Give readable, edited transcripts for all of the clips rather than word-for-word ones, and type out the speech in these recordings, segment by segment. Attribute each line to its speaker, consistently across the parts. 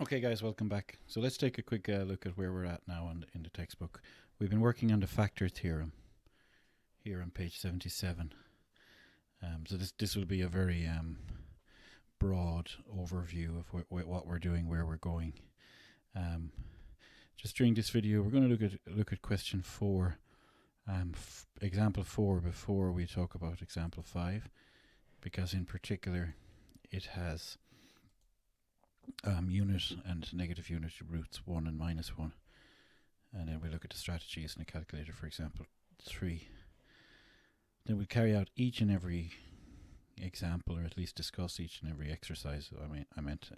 Speaker 1: Okay, guys, welcome back. So let's take a quick look at where we're at now in the textbook. We've been working on the factor theorem here on page 77. So this will be a very broad overview of what we're doing, where we're going. Just during this video, we're going to look at question 4, example 4, before we talk about example 5, because in particular it has unit and negative unit roots 1 and -1, and then we look at the strategies in the calculator for example 3. Then we carry out each and every example, or at least discuss each and every exercise. I meant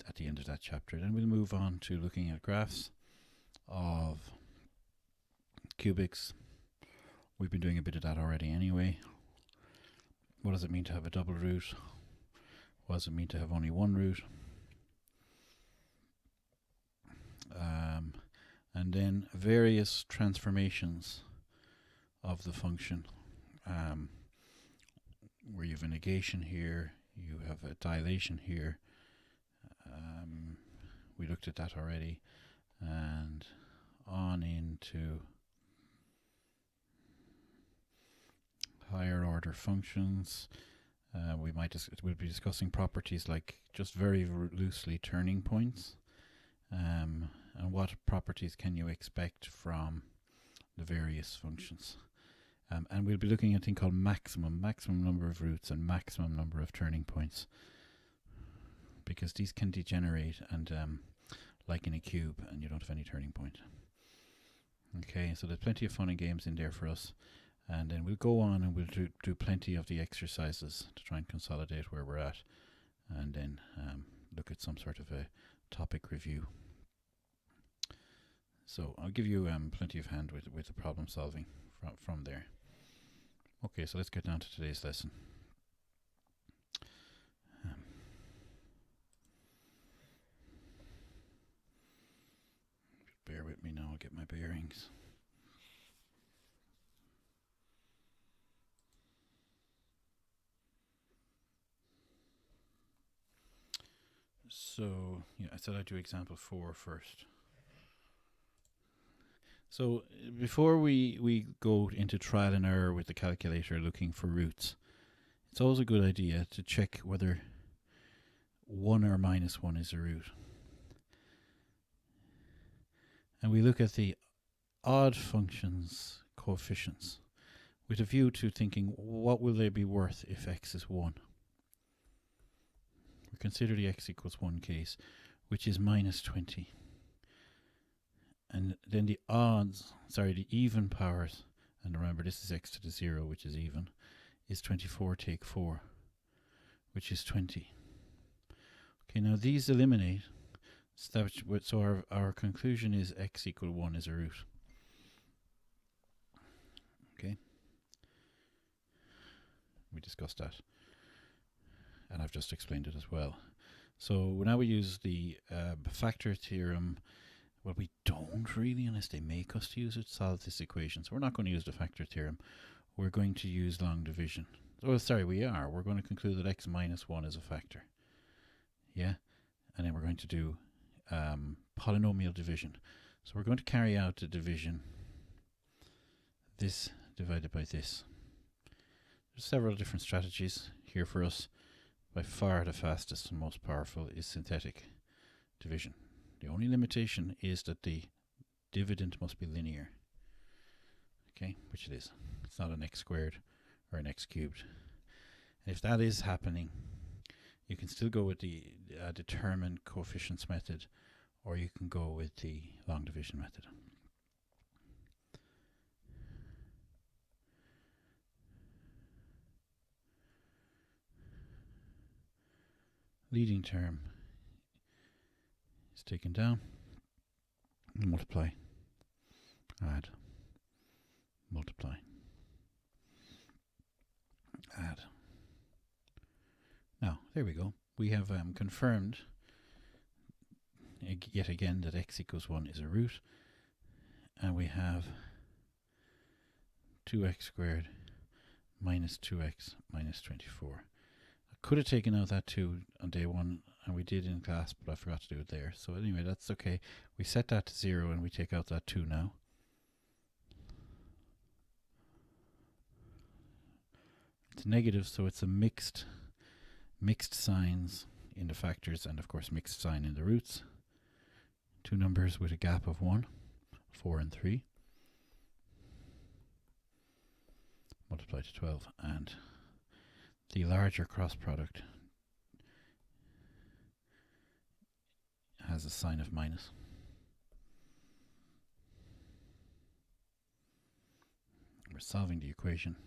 Speaker 1: at the end of that chapter. Then we'll move on to looking at graphs of cubics. We've been doing a bit of that already anyway. What does it mean to have a double root? What does it mean to have only one root? And then various transformations of the function, where you have a negation here, you have a dilation here. We looked at that already, and on into higher order functions. We'll be discussing properties like just very loosely turning points, and what properties can you expect from the various functions. And we'll be looking at a thing called maximum number of roots and maximum number of turning points, because these can degenerate and like in a cube, and you don't have any turning point. Okay, so there's plenty of fun and games in there for us. And then we'll go on and we'll do plenty of the exercises to try and consolidate where we're at, and then look at some sort of a topic review. So I'll give you plenty of hand with the problem solving from there. Okay, so let's get down to today's lesson. Bear with me now, I'll get my bearings. So, yeah, I said I'd do example 4 first. So, before we go into trial and error with the calculator looking for roots, it's always a good idea to check whether 1 or -1 is a root. And we look at the odd functions coefficients with a view to thinking, what will they be worth if x is 1? We consider the x equals 1 case, which is -20. And then the even powers, and remember this is x to the 0, which is even, is 24 take 4, which is 20. Okay, now these eliminate, so our conclusion is x equal 1 is a root. Okay, we discussed that, and I've just explained it as well. So now we use the factor theorem. Well, we don't really, unless they make us to use it, solve this equation. So we're not going to use the factor theorem. We're going to use long division. Oh, sorry, we are. We're going to conclude that x -1 is a factor. Yeah? And then we're going to do polynomial division. So we're going to carry out the division, this divided by this. There's several different strategies here for us. By far the fastest and most powerful is synthetic division. The only limitation is that the dividend must be linear. Okay, which it is. It's not an x squared or an x cubed. And if that is happening, you can still go with the determined coefficients method, or you can go with the long division method. Leading term is taken down, multiply, add, multiply, add. Now, there we go. We have confirmed yet again that x equals 1 is a root, and we have 2x squared minus 2x minus 24. I could have taken out that 2 on day 1. and we did in class, but I forgot to do it there. So anyway, that's okay. We set that to 0 and we take out that 2 now. It's negative, so it's a mixed signs in the factors, and of course mixed sign in the roots. Two numbers with a gap of 1, 4 and 3. Multiply to 12, and the larger cross product has a sign of minus. We're solving the equation, in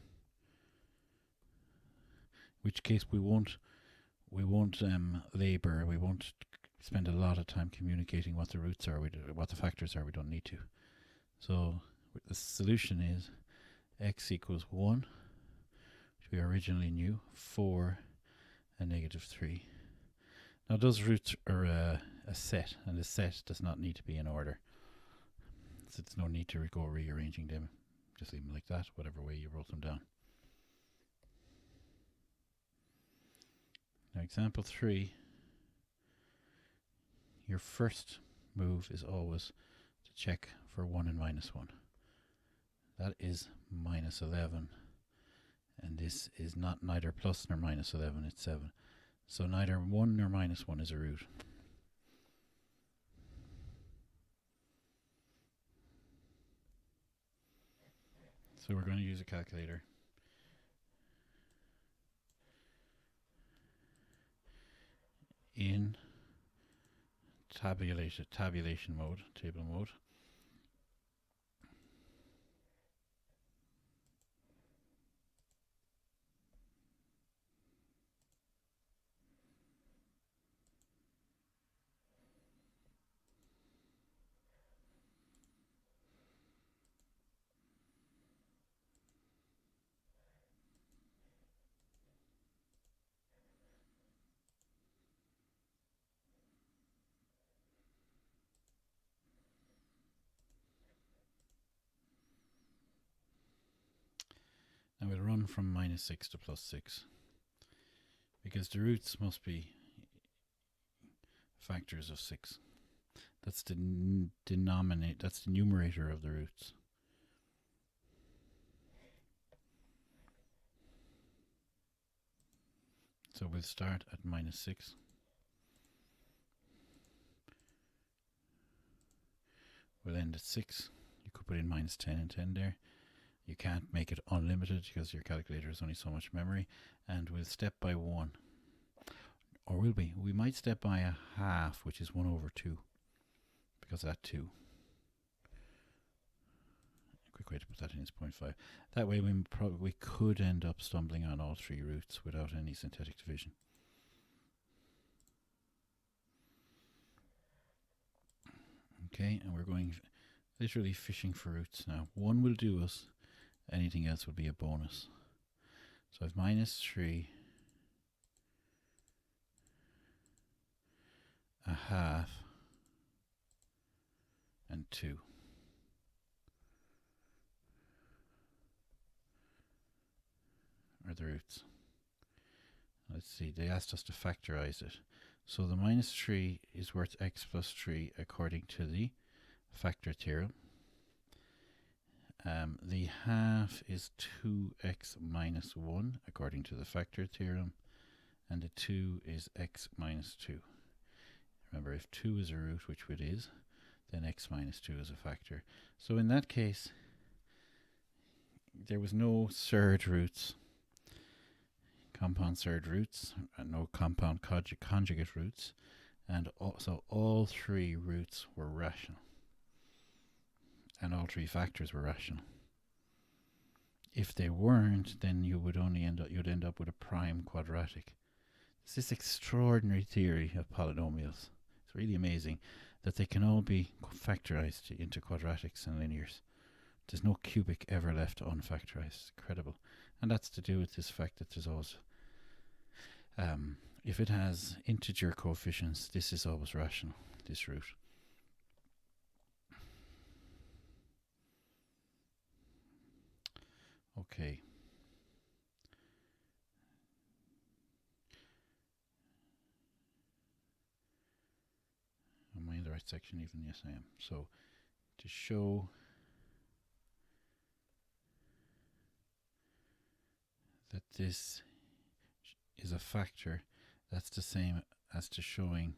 Speaker 1: which case we won't labor, we won't spend a lot of time communicating what the roots are, what the factors are. We don't need to. So the solution is x equals 1, which we originally knew, 4 and negative 3. Now those roots are a set, and the set does not need to be in order. So there's no need to go rearranging them. Just leave them like that, whatever way you wrote them down. Now example 3, your first move is always to check for 1 and minus 1. That is minus 11, and this is neither plus nor minus 11, it's 7. So neither 1 nor minus 1 is a root. So we're going to use a calculator. In tabulation mode, table mode. Now we'll run from minus 6 to plus 6, because the roots must be factors of 6. That's the that's the numerator of the roots. So we'll start at minus 6. We'll end at 6. You could put in minus 10 and 10 there. You can't make it unlimited because your calculator has only so much memory. And we'll step by 1. Or will we? We might step by a half, which is 1 over 2. Because of that 2. A quick way to put that in is 0.5. That way we could end up stumbling on all 3 roots without any synthetic division. Okay, and we're going literally fishing for roots now. 1 will do us. Anything else would be a bonus. So I have minus 3, a half, and 2. Are the roots. Let's see, they asked us to factorize it. So the minus 3 is worth x plus 3 according to the factor theorem. The half is 2x minus 1 according to the factor theorem, and the 2 is x minus 2. Remember, if 2 is a root, which it is, then x minus 2 is a factor. So in that case, there was no surd roots, compound surd roots, and no compound conjugate roots, and so all 3 roots were rational. And all 3 factors were rational. If they weren't, then you would only you'd end up with a prime quadratic. It's this extraordinary theory of polynomials. It's really amazing that they can all be factorized into quadratics and linears. There's no cubic ever left unfactorized. It's incredible. And that's to do with this fact that there's always, if it has integer coefficients, this is always rational, this root. Okay. right section even? Yes, I am. So to show that this is a factor, that's the same as to showing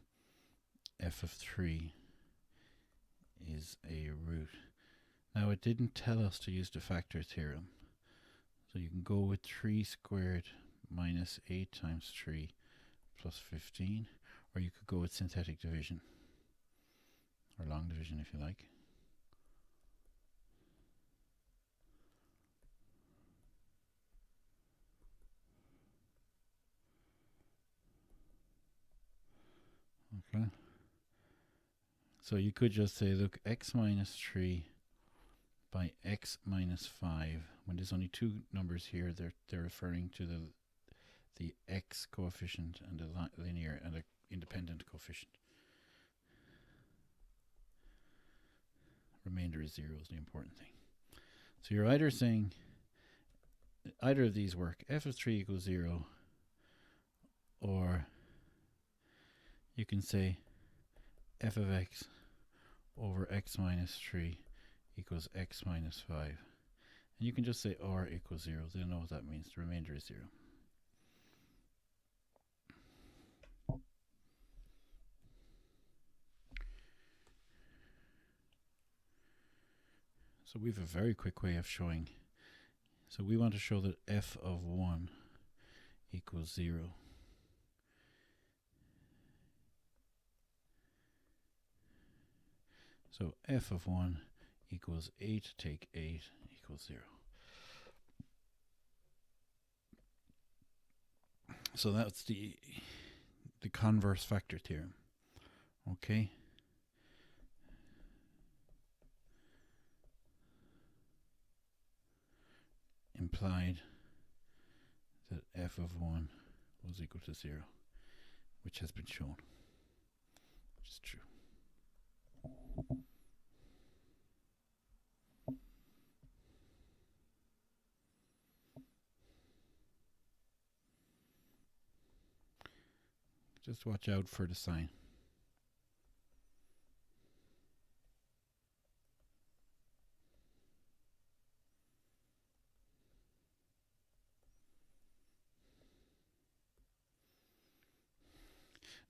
Speaker 1: f of 3 is a root. Now it didn't tell us to use the factor theorem, so you can go with 3 squared minus 8 times 3 plus 15, or you could go with synthetic division, or long division if you like. Okay. So you could just say, look, x minus 3 by x minus 5. When there's only two numbers here, they're referring to the x coefficient and the linear and the independent coefficient. Remainder is 0 is the important thing. So you're either saying either of these work, f of 3 equals 0, or you can say f of x over x minus 3 equals x minus 5. And you can just say r equals 0. They know what that means. The remainder is 0. So we have a very quick way of showing. So we want to show that f of 1 equals 0. So f of 1 equals 8 take 8 equals 0. So that's the converse factor theorem. Okay. Implied that f of 1 was equal to 0, which has been shown, which is true. Just watch out for the sign.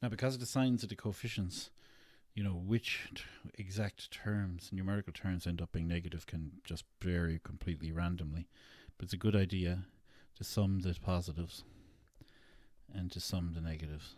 Speaker 1: Now, because of the signs of the coefficients, you know, which exact terms, numerical terms, end up being negative can just vary completely randomly. But it's a good idea to sum the positives and to sum the negatives.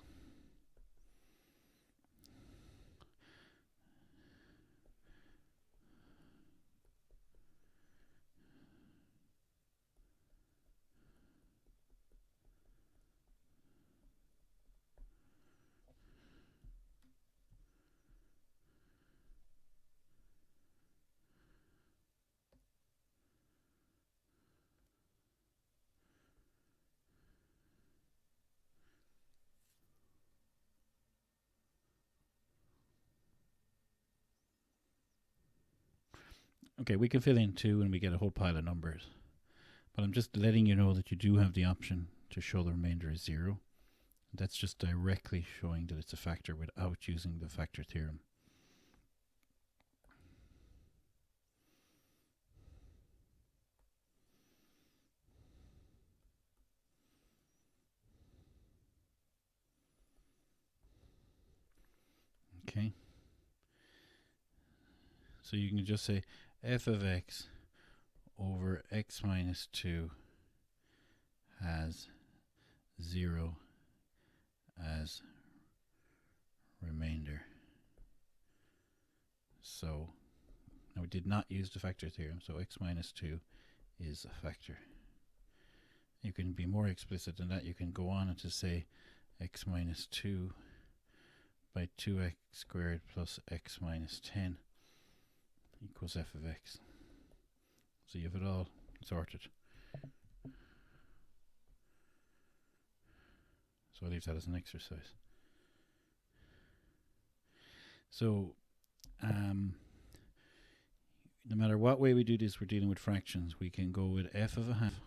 Speaker 1: Okay, we can fill in 2 and we get a whole pile of numbers. But I'm just letting you know that you do have the option to show the remainder is 0. That's just directly showing that it's a factor without using the factor theorem. Okay. So you can just say f of x over x minus 2 has 0 as remainder. So now we did not use the factor theorem, so x minus 2 is a factor. You can be more explicit than that. You can go on and to say x minus 2 by 2x squared plus x minus 10 equals f of x. So you have it all sorted. So I'll leave that as an exercise. So no matter what way we do this, we're dealing with fractions. We can go with f of a half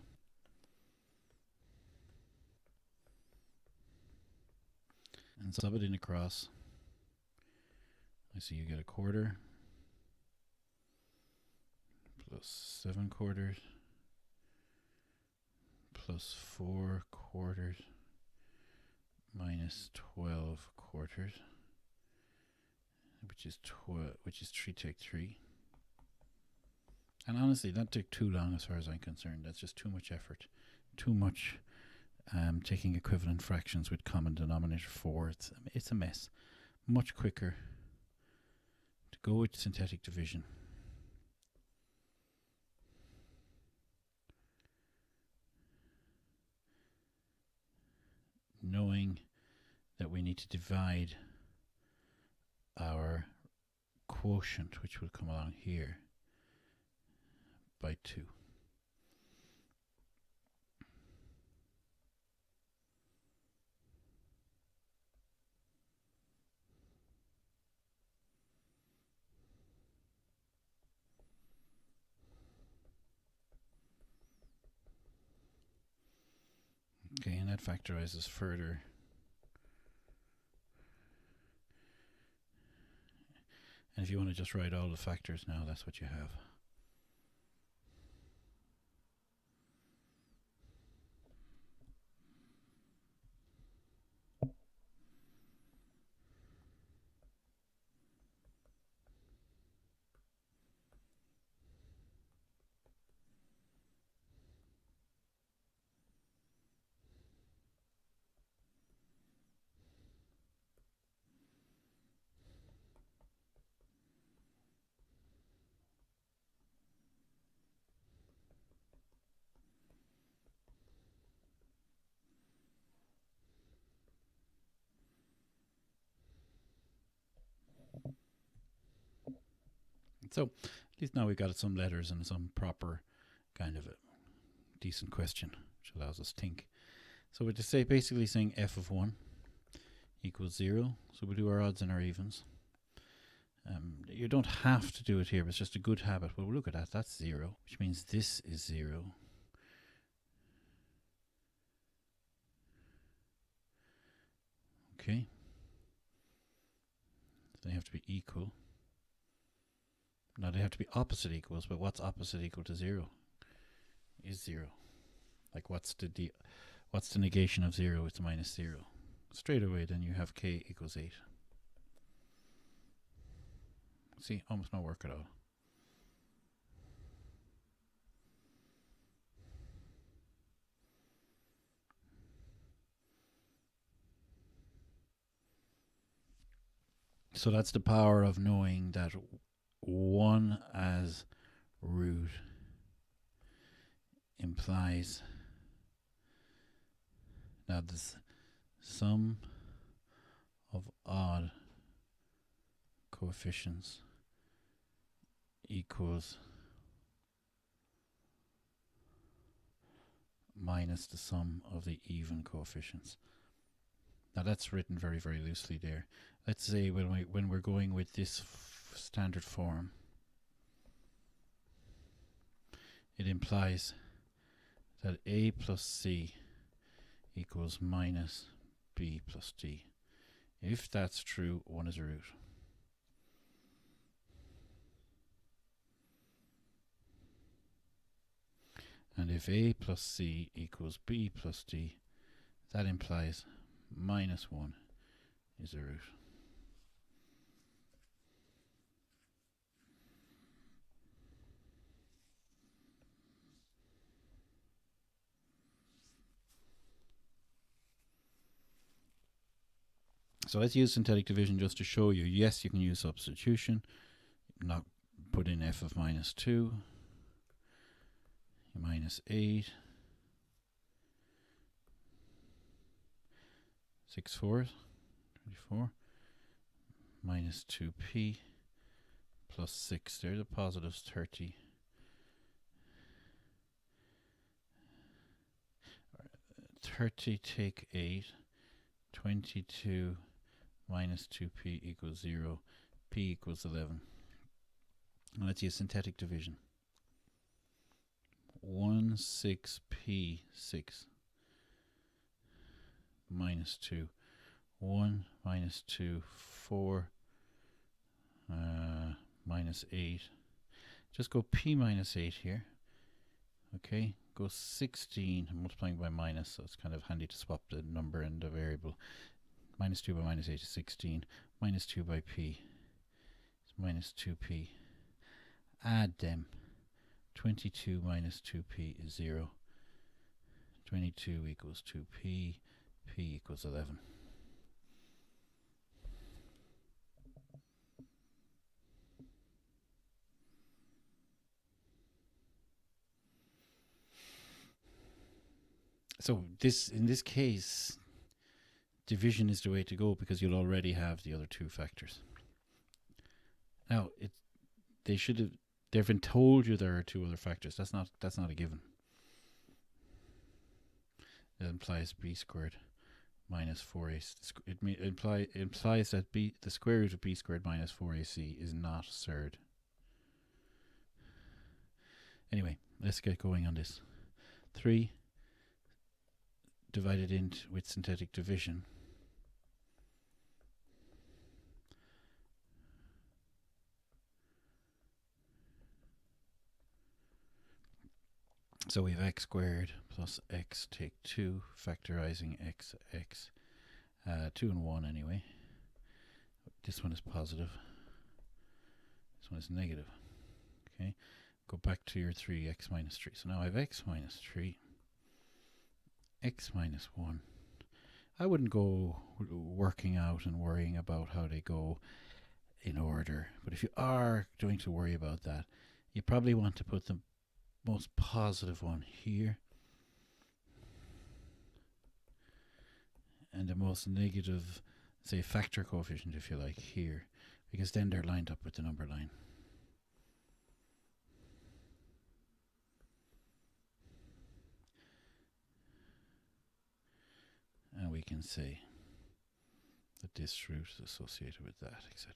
Speaker 1: and sub it in across. So you get a quarter plus 7 quarters plus 4 quarters minus 12 quarters, which is 3 take 3. And honestly, that took too long as far as I'm concerned. That's just too much effort. Too much taking equivalent fractions with common denominator 4. It's a mess. Much quicker to go with synthetic division. Knowing that we need to divide our quotient, which will come along here, by 2. Okay, and that factorizes further. And if you want to just write all the factors now, that's what you have. So at least now we've got some letters and some proper kind of a decent question, which allows us to think. So we're just basically saying f of 1 equals 0. So we do our odds and our evens. You don't have to do it here, but it's just a good habit. Well, look at that. That's 0, which means this is 0. Okay. So they have to be equal. Now they have to be opposite equals, but what's opposite equal to 0? Is 0. Like what's the negation of 0? It's minus 0. Straight away then you have k equals 8. See, almost no work at all. So that's the power of knowing that 1 as root implies that the sum of odd coefficients equals minus the sum of the even coefficients. Now that's written very, very loosely there. Let's say when we're going with this standard form, it implies that a plus c equals minus b plus d. If that's true, 1 is a root. And if a plus c equals b plus d, that implies minus 1 is a root. So let's use synthetic division just to show you. Yes, you can use substitution. Not put in f of minus 2. Minus 8. 6 fourths. 24. Minus 2p. Plus 6. There the positives 30. Right, 30 take 8. 22 minus 2p equals 0. P equals 11. And let's use synthetic division. 1 6p 6 minus 2. 1 minus 2 4 minus 8. Just go p minus 8 here. Okay, go 16, I'm multiplying by minus, so it's kind of handy to swap the number and the variable. Minus 2 by minus 8 is 16. Minus 2 by p is minus 2p. Add them. 22 minus 2p is 0. 22 equals 2p. P equals 11. So in this case, division is the way to go because you'll already have the other two factors. Now they've been told you there are two other factors. That's not a given. It implies b squared minus 4ac. It implies that the square root of b squared minus 4ac is not surd. Anyway, let's get going on this. 3 divided into with synthetic division. So we have x squared plus x take 2, factorizing x, 2 and 1 anyway. This one is positive. This one is negative. Okay, go back to your 3x minus 3. So now I have x minus 3, x minus 1. I wouldn't go working out and worrying about how they go in order. But if you are going to worry about that, you probably want to put the most positive one here and the most negative, say, factor coefficient, if you like, here, because then they're lined up with the number line. And we can say that this root is associated with that, etc.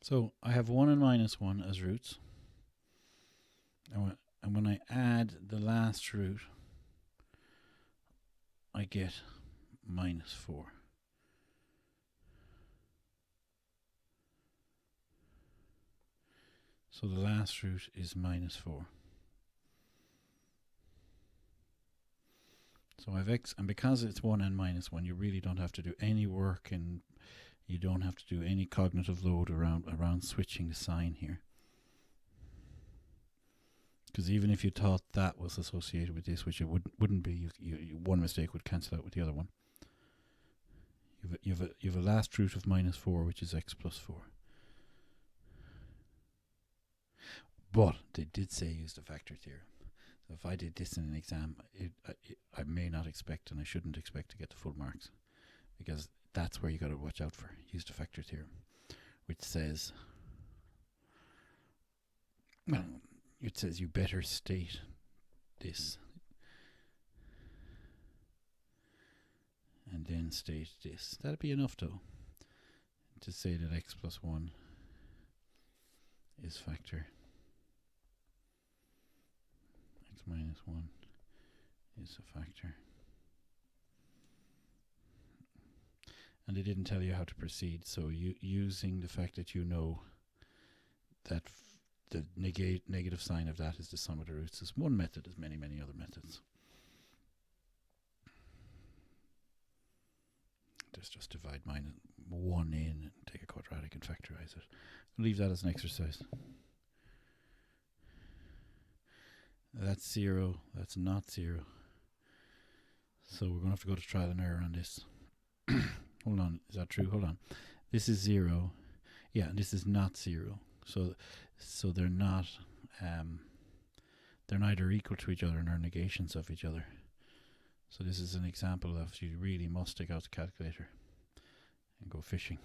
Speaker 1: So I have 1 and minus 1 as roots. And when I add the last root, I get minus 4. So the last root is minus 4. So I have x, and because it's 1 and minus 1, you really don't have to do any work, and you don't have to do any cognitive load around switching the sign here. Because even if you thought that was associated with this, which it wouldn't be, one mistake would cancel out with the other one. You have a last root of minus 4, which is x plus 4. But they did say use the factor theorem. So if I did this in an exam, I may not expect, and I shouldn't expect, to get the full marks, because that's where you got to watch out for. Use the factor theorem, which says, well, it says you better state this and then state this. That'd be enough, though, to say that x plus 1 is factor. X minus 1 is a factor. And they didn't tell you how to proceed, so using the fact that you know that the negative sign of that is the sum of the roots is one method. There's many, many other methods. Just divide minus 1 in and take a quadratic and factorize it. Leave that as an exercise. That's 0. That's not 0. So we're going to have to go to trial and error on this. Hold on, is that true? Hold on. This is 0. Yeah, and this is not 0. So they're not, they're neither equal to each other nor negations of each other. So this is an example of you really must take out the calculator and go fishing.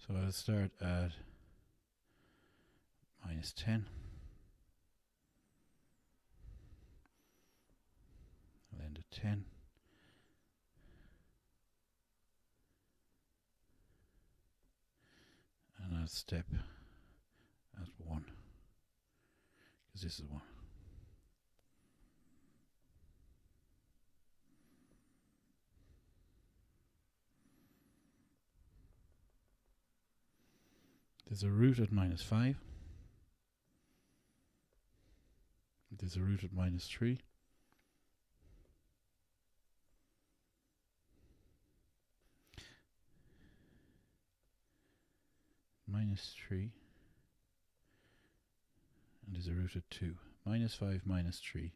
Speaker 1: So I'll start at minus 10. I'll end at 10. And I'll step at 1. Because this is 1. There's a root at minus 5. There's a root at minus 3. Minus 3. And there's a root at 2. Minus 5, minus 3.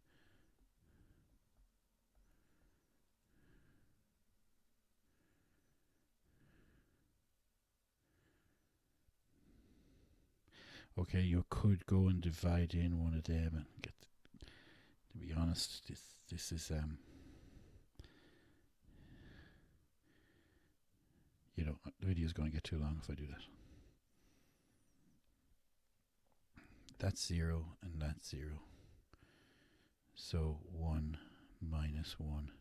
Speaker 1: Okay, you could go and divide in one of them and get, to be honest, this is you know, the video is going to get too long if I do that. That's 0 and that's 0. So 1 minus 1.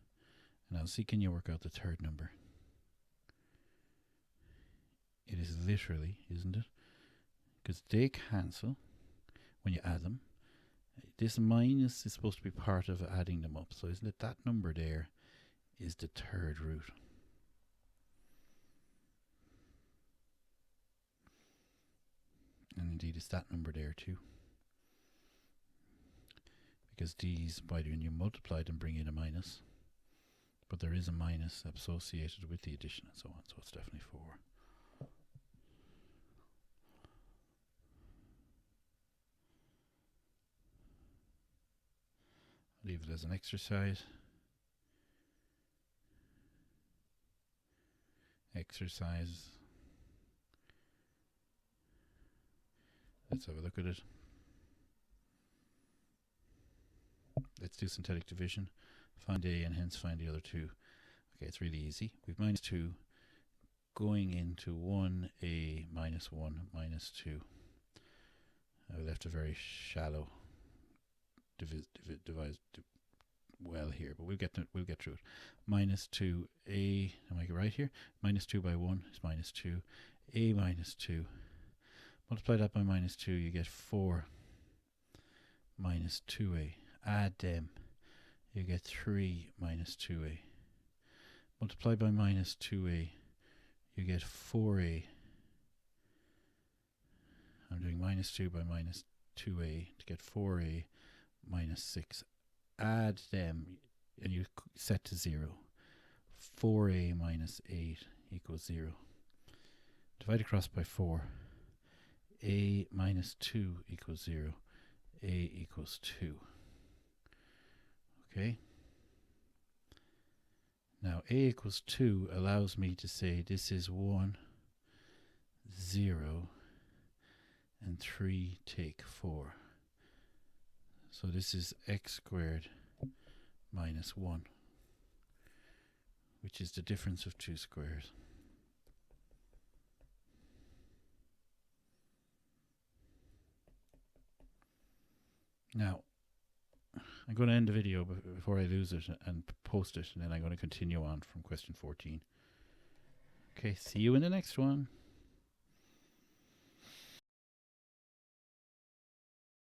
Speaker 1: And now see, can you work out the third number? It is literally, isn't it? Because they cancel when you add them. This minus is supposed to be part of adding them up. So isn't it that number there is the third root? And indeed it's that number there too. Because these, when you multiply them, bring in a minus. But there is a minus associated with the addition and so on. So it's definitely 4. Leave it as an exercise. Exercise. Let's have a look at it. Let's do synthetic division. Find A and hence find the other two. Okay, it's really easy. We've minus 2 going into 1A minus 1 minus 2. I left a very shallow divide well here, but we'll get through it. Minus 2A, am I right here? Minus 2 by 1 is minus 2. A minus 2. Multiply that by minus 2, you get 4 minus 2A. Add them, you get 3 minus 2A. Multiply by minus 2A, you get 4A. I'm doing minus 2 by minus 2A to get 4A minus 6. Add them, and you set to 0. 4A minus 8 equals 0. Divide across by 4. A minus 2 equals 0. A equals 2. Okay. Now A equals 2 allows me to say this is 1, 0, and 3 take 4. So this is x squared minus 1, which is the difference of 2 squares. Now, I'm going to end the video before I lose it and post it, and then I'm going to continue on from question 14. Okay, see you in the next one.